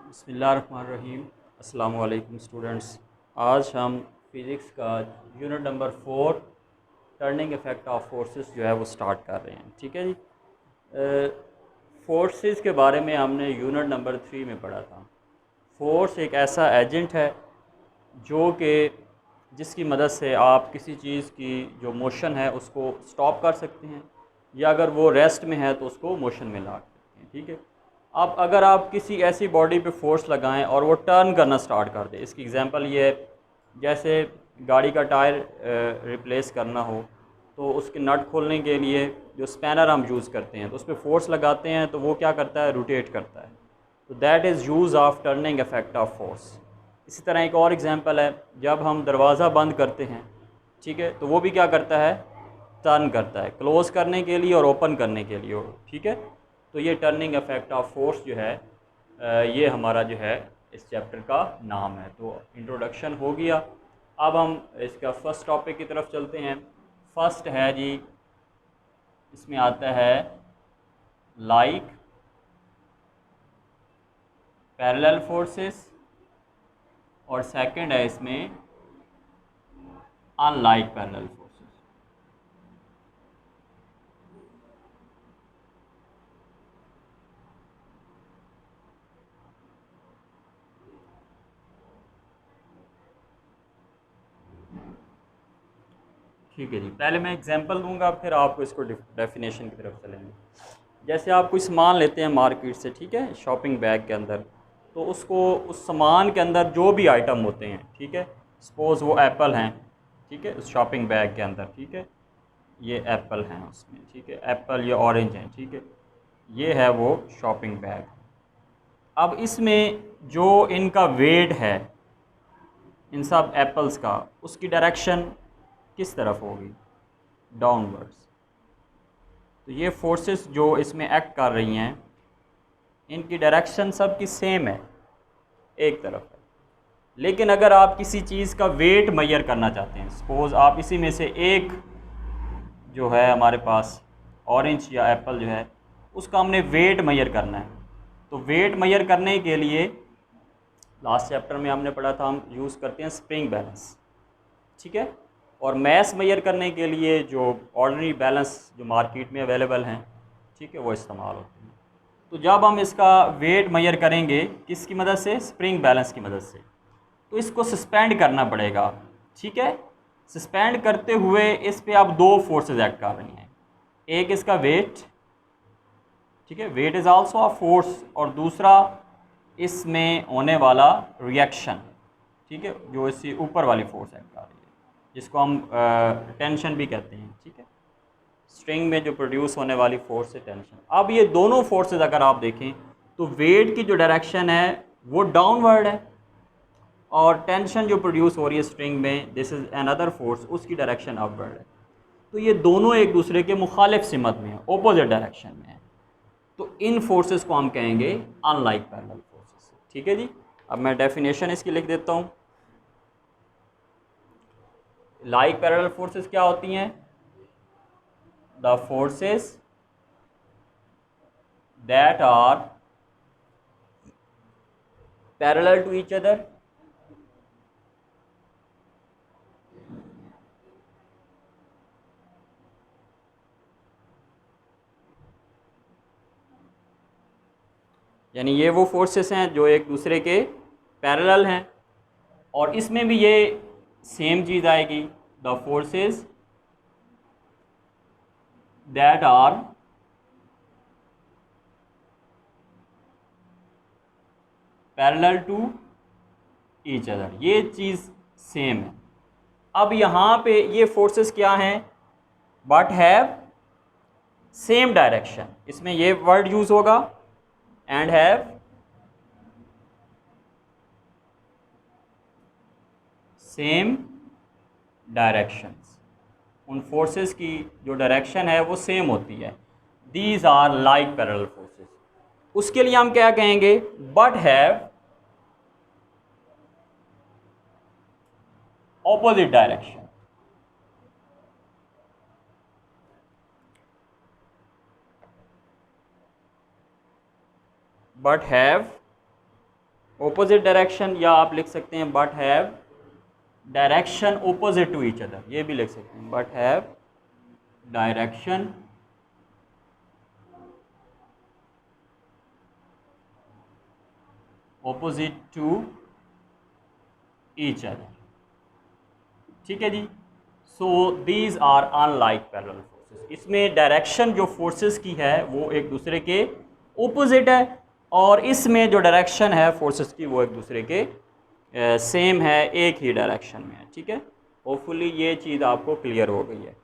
बिस्मिल्लाहिर्रहमानिर्रहीम। अस्सलामु अलैकुम स्टूडेंट्स। आज हम फ़िज़िक्स का unit number 4 turning effect of forces जो है वो स्टार्ट कर रहे हैं। ठीक है जी। फोर्सेस के बारे में हमने यूनिट नंबर 3 में पढ़ा था। फोर्स एक ऐसा एजेंट है जो कि जिसकी मदद से आप किसी चीज़ की जो मोशन है उसको स्टॉप कर सकते हैं, या अगर वो रेस्ट में है तो उसको मोशन में ला सकते हैं। ठीक है। अब अगर आप किसी ऐसी बॉडी पे फोर्स लगाएं और वो टर्न करना स्टार्ट कर दे, इसकी एग्जांपल ये है जैसे गाड़ी का टायर रिप्लेस करना हो तो उसके नट खोलने के लिए जो स्पैनर हम यूज़ करते हैं तो उस पर फोर्स लगाते हैं तो वो क्या करता है, रोटेट करता है। तो that is use of turning effect of force. इसी तरह एक और एग्जांपल है, जब हम दरवाज़ा बंद करते हैं, ठीक है, तो वो भी क्या करता है, टर्न करता है, क्लोज़ करने के लिए और ओपन करने के लिए। ठीक है। तो ये टर्निंग इफेक्ट ऑफ फोर्स जो है ये हमारा जो है इस चैप्टर का नाम है। तो इंट्रोडक्शन हो गया। अब हम इसका फर्स्ट टॉपिक की तरफ चलते हैं। फर्स्ट है जी, इसमें आता है लाइक पैरेलल फोर्सेस, और सेकंड है इसमें अनलाइक पैरेलल फोर्सेस। ठीक है जी, पहले मैं एग्जांपल दूंगा फिर आपको इसको डेफिनेशन की तरफ चलेंगे। जैसे आप कोई सामान लेते हैं मार्केट से, ठीक है, शॉपिंग बैग के अंदर, तो उसको उस सामान के अंदर जो भी आइटम होते हैं, ठीक है, सपोज़ वो एप्पल हैं, ठीक है, उस शॉपिंग बैग के अंदर, ठीक है, ये एप्पल हैं उसमें, ठीक है, एप्पल ये ऑरेंज हैं, ठीक है, ये है वो शॉपिंग बैग। अब इसमें जो इनका वेट है इन सब एप्पल्स का, उसकी डायरेक्शन किस तरफ होगी, डाउनवर्ड्स। तो ये फोर्सेस जो इसमें एक्ट कर रही हैं, इनकी डायरेक्शन सब की सेम है, एक तरफ है। लेकिन अगर आप किसी चीज़ का वेट मेजर करना चाहते हैं, सपोज़ आप इसी में से एक जो है हमारे पास ऑरेंज या एप्पल जो है उसका हमने वेट मेजर करना है, तो वेट मेजर करने के लिए लास्ट चैप्टर में हमने पढ़ा था, हम यूज़ करते हैं स्प्रिंग बैलेंस। ठीक है। और मैथ मेजर करने के लिए जो ऑर्डिनरी बैलेंस जो मार्केट में अवेलेबल हैं, ठीक है, वो इस्तेमाल होते हैं। तो जब हम इसका वेट मेजर करेंगे किसकी मदद से, स्प्रिंग बैलेंस की मदद से, तो इसको सस्पेंड करना पड़ेगा। ठीक है। सस्पेंड करते हुए इस पे अब दो फोर्सेस एक्ट कर रही हैं, एक इसका वेट, ठीक है, weight is also a force, और दूसरा इसमें होने वाला रिएक्शन, ठीक है, जो इससे ऊपर वाली फोर्स एक्ट कर रही है, जिसको हम टेंशन भी कहते हैं। ठीक है। स्ट्रिंग में जो प्रोड्यूस होने वाली फोर्स है टेंशन। अब ये दोनों फोर्सेस अगर आप देखें तो वेट की जो डायरेक्शन है वो डाउनवर्ड है, और टेंशन जो प्रोड्यूस हो रही है स्ट्रिंग में, दिस इज़ अनदर फोर्स, उसकी डायरेक्शन अपवर्ड है। तो ये दोनों एक दूसरे के मुखालिफ सिमत में है, ऑपोजिट डायरेक्शन में है। तो इन फोर्सेस को हम कहेंगे अनलाइक पैरेलल फोर्सेस। ठीक है जी। अब मैं डेफिनेशन इसकी लिख देता हूँ। लाइक पैरेलल फोर्सेस क्या होती हैं, the forces that are parallel to each other, यानी ये वो फोर्सेस हैं जो एक दूसरे के पैरेलल हैं, और इसमें भी ये सेम चीज़ आएगी, the forces that are parallel to each other, ये चीज़ सेम है। अब यहाँ पे ये फोर्सेस क्या हैं, बट हैव सेम डायरेक्शन, इसमें ये वर्ड यूज होगा, एंड हैव सेम डायरेक्शंस। उन फोर्सेस की जो डायरेक्शन है वो सेम होती है। These are like parallel forces. उसके लिए हम क्या कहेंगे, but have opposite direction. But have opposite direction, या आप लिख सकते हैं but have direction opposite to each other, ये भी लिख सकते हैं but have direction opposite to each other. ठीक है जी। So these are unlike parallel forces. इसमें डायरेक्शन जो फोर्सेस की है वो एक दूसरे के ऑपोजिट है, और इसमें जो डायरेक्शन है फोर्सेस की वो एक दूसरे के सेम है, एक ही डायरेक्शन में है। ठीक है, होपफुली ये चीज़ आपको क्लियर हो गई है।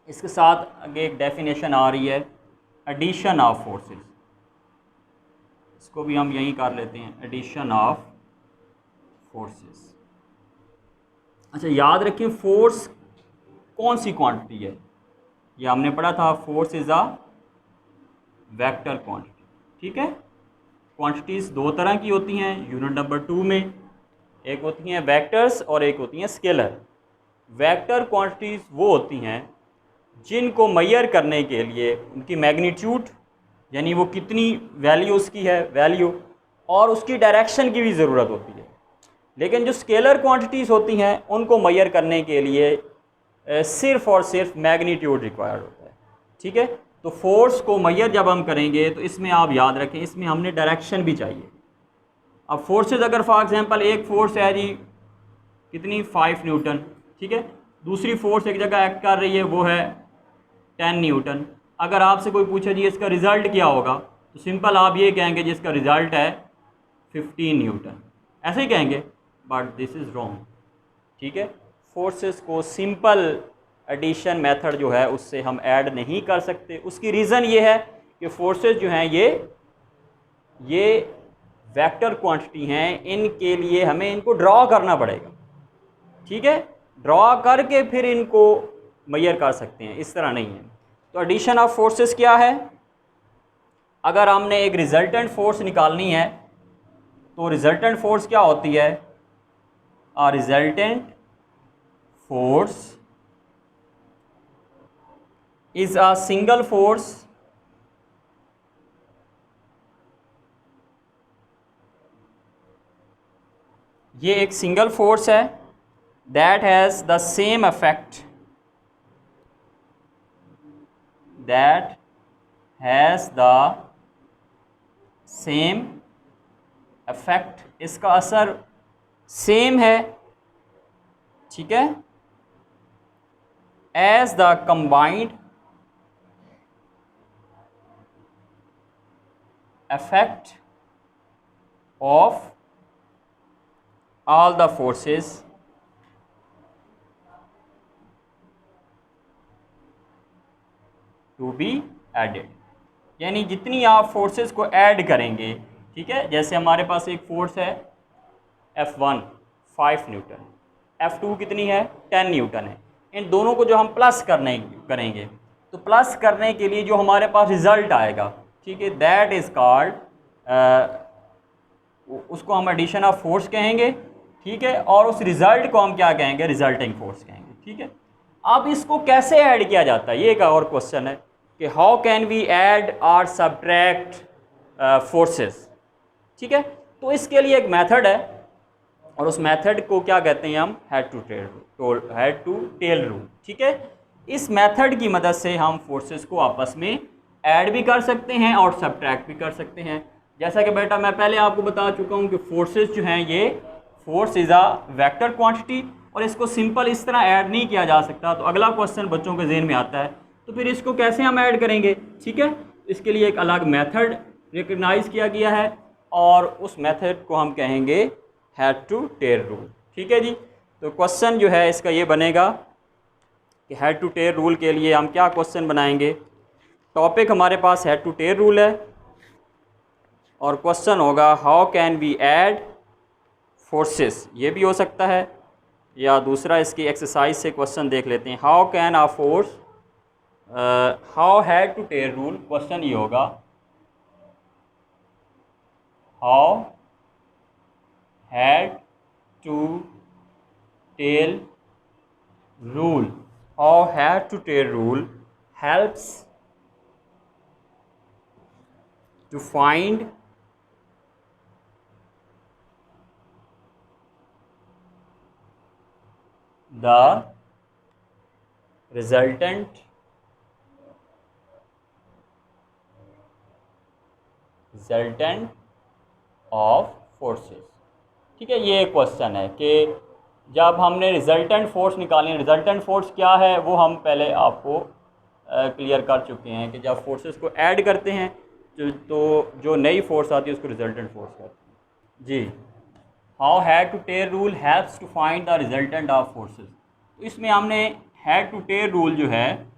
इसके साथ आगे एक डेफिनेशन आ रही है, एडिशन ऑफ फोर्सेस। इसको भी हम यहीं कर लेते हैं, एडिशन ऑफ फोर्सेस। अच्छा, याद रखें फोर्स कौन सी क्वांटिटी है, ये हमने पढ़ा था, force is a vector quantity. ठीक है, क्वांटिटीज़ दो तरह की होती हैं यूनिट नंबर 2 में, एक होती हैं वेक्टर्स और एक होती हैं स्केलर। वेक्टर क्वांटिटीज़ वो होती हैं जिनको मेजर करने के लिए उनकी मैग्नीट्यूड, यानी वो कितनी वैल्यू उसकी है वैल्यू, और उसकी डायरेक्शन की भी ज़रूरत होती है। लेकिन जो स्केलर क्वांटिटीज़ होती हैं उनको मेजर करने के लिए सिर्फ़ और सिर्फ मैग्नीट्यूड रिक्वायर्ड होता है। ठीक है, तो फोर्स को मेजर जब हम करेंगे तो इसमें आप याद रखें, इसमें हमने डायरेक्शन भी चाहिए। अब फोर्सेज, अगर फॉर एग्जांपल एक फोर्स है जी कितनी 5 न्यूटन, ठीक है, दूसरी फोर्स एक जगह एक्ट कर रही है वो है 10 न्यूटन। अगर आपसे कोई पूछे जी इसका रिज़ल्ट क्या होगा, तो सिंपल आप ये कहेंगे जिसका रिज़ल्ट है 15 न्यूटन, ऐसे ही कहेंगे, बट दिस इज़ रॉन्ग। ठीक है, फोर्सेस को सिंपल एडिशन मेथड जो है उससे हम ऐड नहीं कर सकते। उसकी रीज़न ये है कि फोर्सेस जो हैं ये वेक्टर क्वांटिटी हैं, इनके लिए हमें इनको ड्रॉ करना पड़ेगा। ठीक है, ड्रॉ करके फिर इनको मेजर कर सकते हैं, इस तरह नहीं है। तो एडिशन ऑफ फोर्सेस क्या है, अगर हमने एक रिजल्टेंट फोर्स निकालनी है तो रिजल्टेंट फोर्स क्या होती है, a resultant force is a single force ये एक सिंगल फोर्स है that has the same effect, that has the same effect, इसका असर सेम है। ठीक है, as the combined effect of all the forces to be added, यानी जितनी आप फोर्सेस को ऐड करेंगे। ठीक है, जैसे हमारे पास एक फोर्स है F1 5 न्यूटन, F2 कितनी है 10 न्यूटन है। इन दोनों को जो हम प्लस करेंगे तो प्लस करने के लिए जो हमारे पास रिज़ल्ट आएगा, ठीक है, दैट इज़ कॉल्ड, उसको हम एडिशन ऑफ फोर्स कहेंगे। ठीक है, और उस रिज़ल्ट को हम क्या कहेंगे, रिजल्टिंग फोर्स कहेंगे। ठीक है, अब इसको कैसे ऐड किया जाता है, ये एक और क्वेश्चन है कि हाउ कैन वी ऐड और सब्ट्रैक्ट फोर्सेस। ठीक है, तो इसके लिए एक मेथड है और उस मेथड को क्या कहते हैं हम, हेड टू टेल रूल। ठीक है, इस मेथड की मदद से हम फोर्सेस को आपस में ऐड भी कर सकते हैं और सब्ट्रैक्ट भी कर सकते हैं। जैसा कि बेटा मैं पहले आपको बता चुका हूं कि फोर्सेस जो हैं ये force is a vector quantity, और इसको सिंपल इस तरह ऐड नहीं किया जा सकता। तो अगला क्वेश्चन बच्चों के जहन में आता है, तो फिर इसको कैसे हम ऐड करेंगे। ठीक है, इसके लिए एक अलग मेथड रिकग्नाइज किया गया है और उस मेथड को हम कहेंगे हेड टू टेल रूल। ठीक है जी, तो क्वेश्चन जो है इसका ये बनेगा कि हेड टू टेल रूल के लिए हम क्या क्वेश्चन बनाएंगे। टॉपिक हमारे पास हेड टू टेल रूल है और क्वेश्चन होगा how can we add forces, ये भी हो सकता है, या दूसरा इसकी एक्सरसाइज से क्वेश्चन देख लेते हैं, how can a force, how head to tail rule, question ये होगा how head to tail rule, how head to tail rule helps to find the resultant of forces. ठीक है, ये एक क्वेश्चन है कि जब हमने रिजल्टेंट फोर्स निकाली, रिजल्टेंट फोर्स क्या है वो हम पहले आपको क्लियर कर चुके हैं कि जब फोर्सेस को ऐड करते हैं तो जो नई फोर्स आती है उसको रिजल्टेंट फोर्स कहते हैं जी। How head to tail rule helps to find the resultant of forces. तो इसमें हमने हेड टू टेल रूल जो है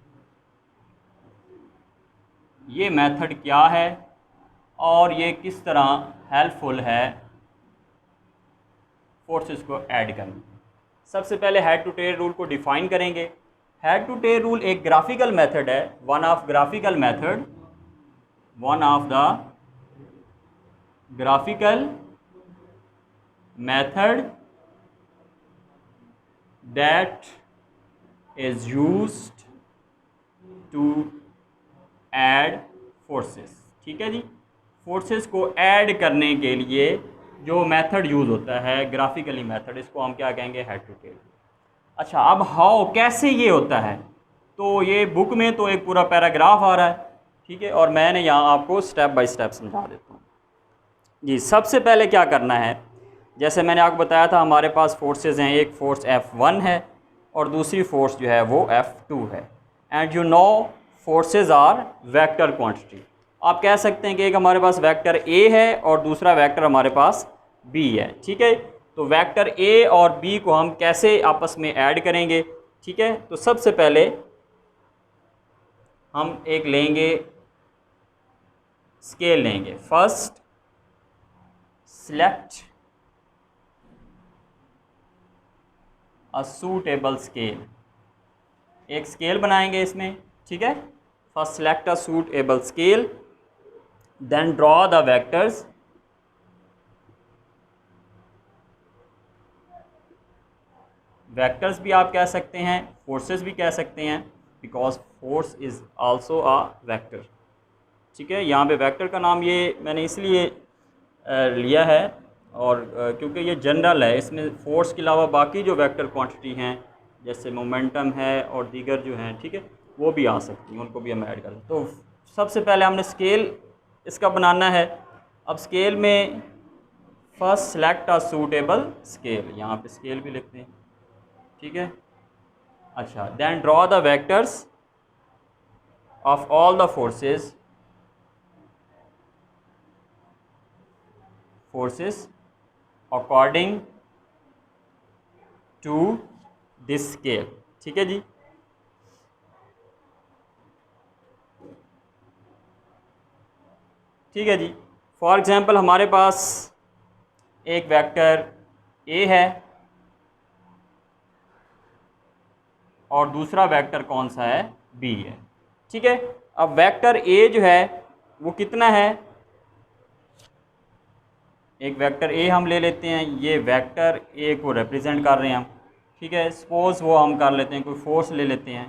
ये मेथड क्या है और ये किस तरह हेल्पफुल है फोर्सेस को ऐड करने। सबसे पहले हेड टू टेल रूल को डिफाइन करेंगे। हेड टू टेल रूल एक ग्राफिकल मेथड है, one of the graphical method that is used to add forces. ठीक है जी, फोर्सेस को ऐड करने के लिए जो मेथड यूज़ होता है ग्राफिकली मेथड, इसको हम क्या कहेंगे, हेड टू टेल। अच्छा, अब हाउ कैसे ये होता है, तो ये बुक में तो एक पूरा पैराग्राफ आ रहा है, ठीक है, और मैंने यहाँ आपको स्टेप बाय स्टेप समझा देता हूँ जी। सबसे पहले क्या करना है, जैसे मैंने आपको बताया था हमारे पास फोर्सेस हैं, एक फोर्स F1 है और दूसरी फोर्स जो है वो F2 है। And you know forces are vector quantity. आप कह सकते हैं कि एक हमारे पास वेक्टर A है और दूसरा वेक्टर हमारे पास B है। ठीक है, तो वेक्टर A और B को हम कैसे आपस में ऐड करेंगे। ठीक है, तो सबसे पहले हम एक लेंगे स्केल लेंगे। First select a suitable scale, एक स्केल बनाएंगे इसमें। ठीक है, first select a suitable scale, then draw the vectors. Vectors भी आप कह सकते हैं, फोर्सेस भी कह सकते हैं, because force is also a vector. ठीक है, यहाँ पे वेक्टर का नाम ये मैंने इसलिए लिया है और क्योंकि ये जनरल है, इसमें फोर्स के अलावा बाकी जो वेक्टर क्वांटिटी हैं जैसे मोमेंटम है और दीगर जो हैं, ठीक है, वो भी आ सकती हैं, उनको भी हम ऐड कर लें। तो सबसे पहले हमने स्केल इसका बनाना है। अब स्केल में first select a suitable scale, यहाँ पे स्केल भी लिखते हैं। ठीक है, अच्छा, then draw the vectors of all the forces according to this scale. ठीक है जी, ठीक है जी। फॉर एग्जांपल हमारे पास एक वेक्टर A है और दूसरा वेक्टर कौन सा है, B है। ठीक है, अब वेक्टर A जो है वो कितना है, एक वेक्टर A हम ले लेते हैं, ये वेक्टर A को रिप्रेजेंट कर रहे हैं हम। ठीक है, सपोज वो हम कर लेते हैं, कोई फोर्स ले लेते हैं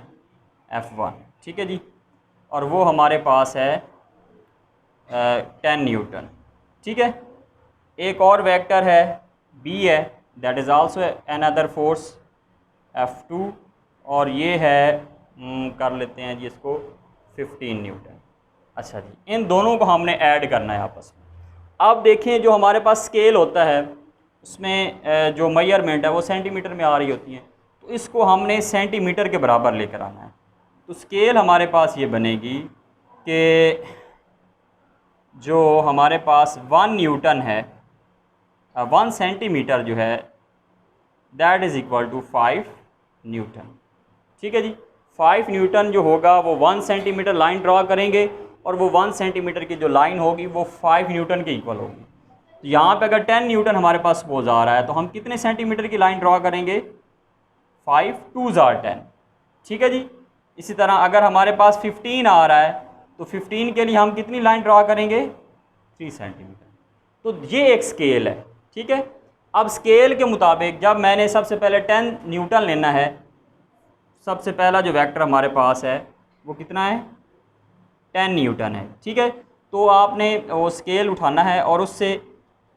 F1। ठीक है जी, और वो हमारे पास है 10 न्यूटन। ठीक है, एक और वेक्टर है B है, that is also another force F2, और ये है कर लेते हैं जी इसको 15 न्यूटन। अच्छा जी, इन दोनों को हमने ऐड करना है आपस में। अब देखें, जो हमारे पास स्केल होता है उसमें जो मेजरमेंट है वो सेंटीमीटर में आ रही होती है, तो इसको हमने सेंटीमीटर के बराबर लेकर आना है। तो स्केल हमारे पास ये बनेगी कि जो हमारे पास 1 न्यूटन है, 1 सेंटीमीटर जो है that is equal to 5 newton. ठीक है जी, 5 न्यूटन जो होगा वो 1 सेंटीमीटर लाइन ड्रॉ करेंगे और वो 1 सेंटीमीटर की जो लाइन होगी वो 5 न्यूटन के इक्वल होगी। तो यहाँ पे अगर 10 न्यूटन हमारे पास सपोज आ रहा है तो हम कितने सेंटीमीटर की लाइन ड्रॉ करेंगे, 5 2 आर 10। ठीक है जी, इसी तरह अगर हमारे पास 15 आ रहा है तो 15 के लिए हम कितनी लाइन ड्रॉ करेंगे, 3 सेंटीमीटर। तो ये एक स्केल है। ठीक है, अब स्केल के मुताबिक जब मैंने सबसे पहले 10 न्यूटन लेना है, सबसे पहला जो वेक्टर हमारे पास है वो कितना है, 10 न्यूटन है। ठीक है, तो आपने वो स्केल उठाना है और उससे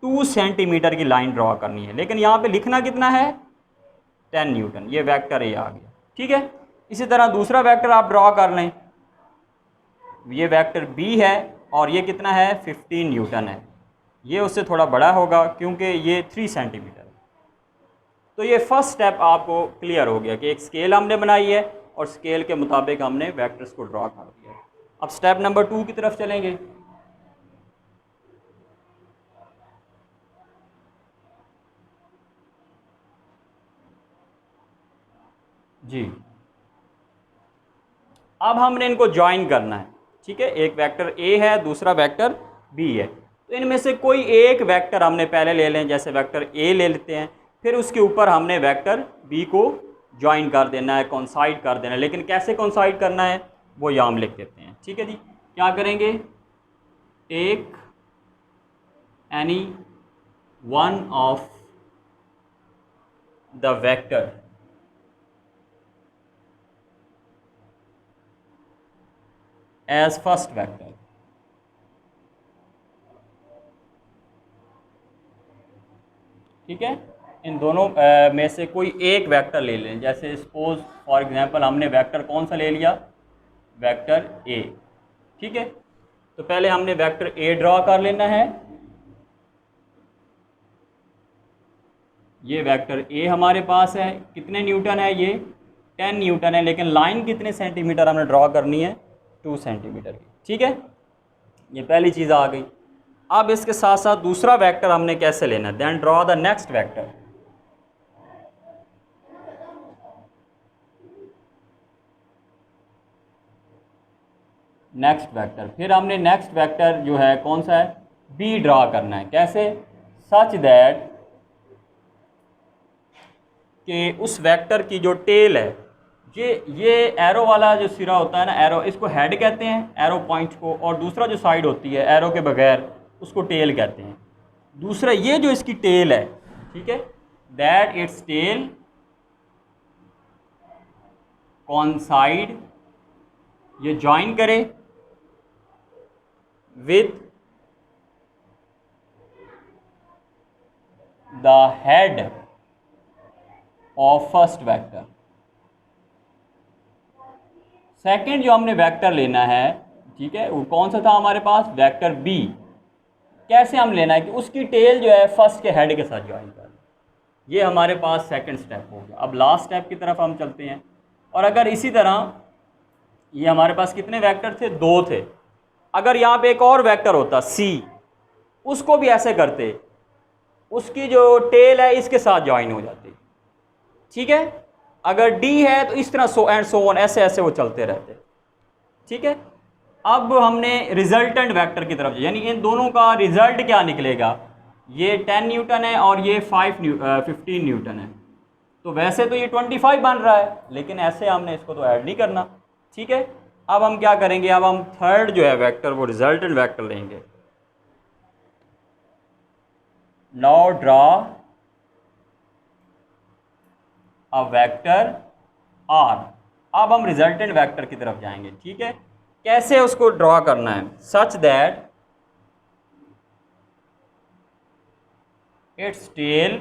2 सेंटीमीटर की लाइन ड्रॉ करनी है, लेकिन यहाँ पे लिखना कितना है, 10 न्यूटन, ये वेक्टर ए आ गया। ठीक है, इसी तरह दूसरा वेक्टर आप ड्रॉ कर लें, ये वेक्टर बी है और ये कितना है 15 न्यूटन है, ये उससे थोड़ा बड़ा होगा क्योंकि ये 3 सेंटीमीटर है। तो ये फर्स्ट स्टेप आपको क्लियर हो गया कि एक स्केल हमने बनाई है और स्केल के मुताबिक हमने वेक्टर्स को ड्रॉ कर दिया। अब स्टेप नंबर 2 की तरफ चलेंगे। जी, अब हमने इनको ज्वाइन करना है। ठीक है, एक वेक्टर ए है, दूसरा वेक्टर बी है, तो इनमें से कोई एक वेक्टर हमने पहले ले लें, जैसे वेक्टर ए ले लेते हैं, फिर उसके ऊपर हमने वेक्टर बी को ज्वाइन कर देना है, कॉन्साइड कर देना है। लेकिन कैसे कॉन्साइड करना है वो यहाँ हम लिख देते हैं। ठीक है जी, क्या करेंगे, take any one of the vector as first vector. ठीक है, इन दोनों में से कोई एक वेक्टर ले लें, जैसे सपोज फॉर एग्जांपल हमने वेक्टर कौन सा ले लिया, वेक्टर ए। ठीक है, तो पहले हमने वेक्टर ए ड्रॉ कर लेना है। ये वेक्टर ए हमारे पास है, कितने न्यूटन है, ये 10 न्यूटन है, लेकिन लाइन कितने सेंटीमीटर हमने ड्रॉ करनी है, 2 सेंटीमीटर की। ठीक है, ये पहली चीज़ आ गई। अब इसके साथ साथ दूसरा वेक्टर हमने कैसे लेना है, then draw the next vector. Next vector, फिर हमने नेक्स्ट वेक्टर जो है कौन सा है, बी ड्रॉ करना है। कैसे, सच दैट कि उस वेक्टर की जो टेल है, ये एरो वाला जो सिरा होता है ना, एरो, इसको हेड कहते हैं, एरो पॉइंट को, और दूसरा जो साइड होती है एरो के बगैर उसको टेल कहते हैं। दूसरा ये जो इसकी टेल है, ठीक है, दैट इट्स टेल कॉन्साइड, ये ज्वाइन करे with the head of first vector. Second जो हमने वेक्टर लेना है, ठीक है, वो कौन सा था हमारे पास, वेक्टर बी। कैसे हम लेना है कि उसकी टेल जो है फर्स्ट के हेड के साथ ज्वाइन कर, ये हमारे पास सेकंड स्टेप हो गया। अब लास्ट स्टेप की तरफ हम चलते हैं। और अगर इसी तरह ये हमारे पास कितने वेक्टर थे, 2 थे, अगर यहाँ पे एक और वेक्टर होता सी, उसको भी ऐसे करते, उसकी जो टेल है इसके साथ ज्वाइन हो जाती। ठीक है, अगर डी है तो इस तरह सो एंड सो ऑन, ऐसे ऐसे वो चलते रहते। ठीक है, अब हमने रिजल्टेंट वेक्टर की तरफ, यानी इन दोनों का रिजल्ट क्या निकलेगा, ये 10 न्यूटन है और ये 15 न्यूटन है। तो वैसे तो ये 25 बन रहा है, लेकिन ऐसे हमने इसको तो ऐड नहीं करना। ठीक है, अब हम क्या करेंगे, अब हम थर्ड जो है वेक्टर, वो रिजल्टेंट वेक्टर लेंगे। Now draw a vector R. अब हम रिजल्टेंट वेक्टर की तरफ जाएंगे। ठीक है, कैसे उसको ड्रॉ करना है, such that its tail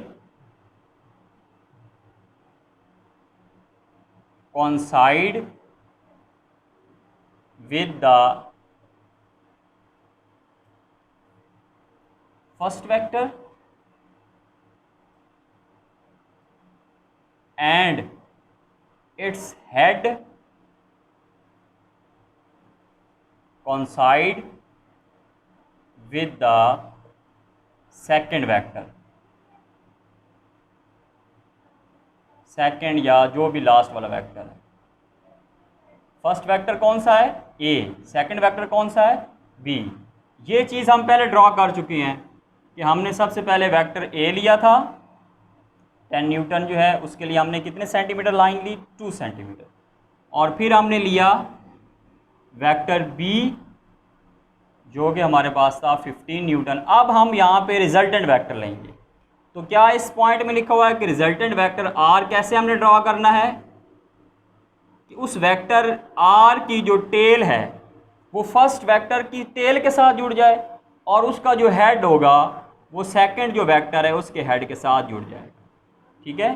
coincide with the first vector and its head coincide with the second vector, second या जो भी लास्ट वाला वेक्टर है। फर्स्ट वेक्टर कौन सा है, ए, सेकंड वेक्टर कौन सा है, बी। ये चीज़ हम पहले ड्रॉ कर चुके हैं कि हमने सबसे पहले वेक्टर ए लिया था, 10 न्यूटन जो है उसके लिए हमने कितने सेंटीमीटर लाइन ली, 2 सेंटीमीटर, और फिर हमने लिया वेक्टर बी जो कि हमारे पास था 15 न्यूटन। अब हम यहाँ पे रिजल्टेंट वेक्टर लेंगे। तो क्या इस पॉइंट में लिखा हुआ है कि रिजल्टेंट वेक्टर आर कैसे हमने ड्रॉ करना है, कि उस वेक्टर आर की जो टेल है वो फर्स्ट वेक्टर की टेल के साथ जुड़ जाए और उसका जो हेड होगा वो सेकंड जो वेक्टर है उसके हेड के साथ जुड़ जाएगा। ठीक है,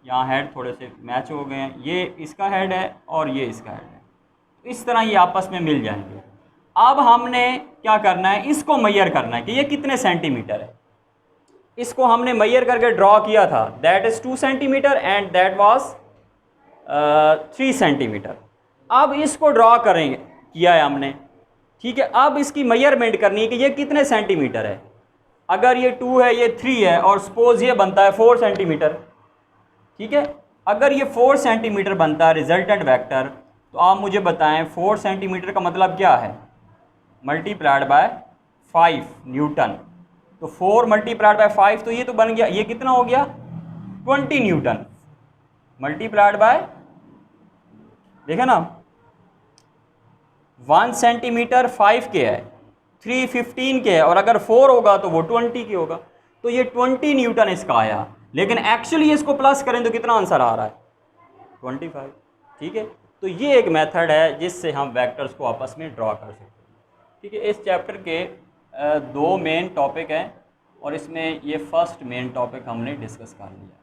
यहाँ हेड थोड़े से मैच हो गए हैं, ये इसका हेड है और ये इसका हेड है, तो इस तरह ये आपस में मिल जाएंगे। अब हमने क्या करना है, इसको मेजर करना है कि ये कितने सेंटीमीटर है। इसको हमने मेजर करके ड्रॉ किया था, that is 2 centimetre and that was 3 centimetre. अब इसको ड्रॉ करेंगे, किया है हमने, ठीक है। अब इसकी मेजरमेंट करनी है कि ये कितने सेंटीमीटर है। अगर ये 2 है, ये 3 है, और सपोज ये बनता है 4 सेंटीमीटर, ठीक है। अगर ये 4 सेंटीमीटर बनता है रिजल्टेंट वेक्टर, तो आप मुझे बताएं 4 सेंटीमीटर का मतलब क्या है, मल्टीप्लाइड बाय 5 न्यूटन। तो 4 मल्टीप्लाइड बाय 5, तो ये तो बन गया, ये कितना हो गया 20 न्यूटन मल्टीप्लाइड बाय, देखा ना 1 सेंटीमीटर 5 के है, 3 15 के है, और अगर 4 होगा तो वो 20 के होगा। तो ये 20 न्यूटन इसका आया, लेकिन एक्चुअली इसको प्लस करें तो कितना आंसर आ रहा है 25, ठीक है। तो ये एक मेथड है जिससे हम वेक्टर्स को आपस में ड्रॉ कर सकते हैं, ठीक है। इस चैप्टर के 2 मेन टॉपिक हैं और इसमें ये फर्स्ट मेन टॉपिक हमने डिस्कस कर लिया।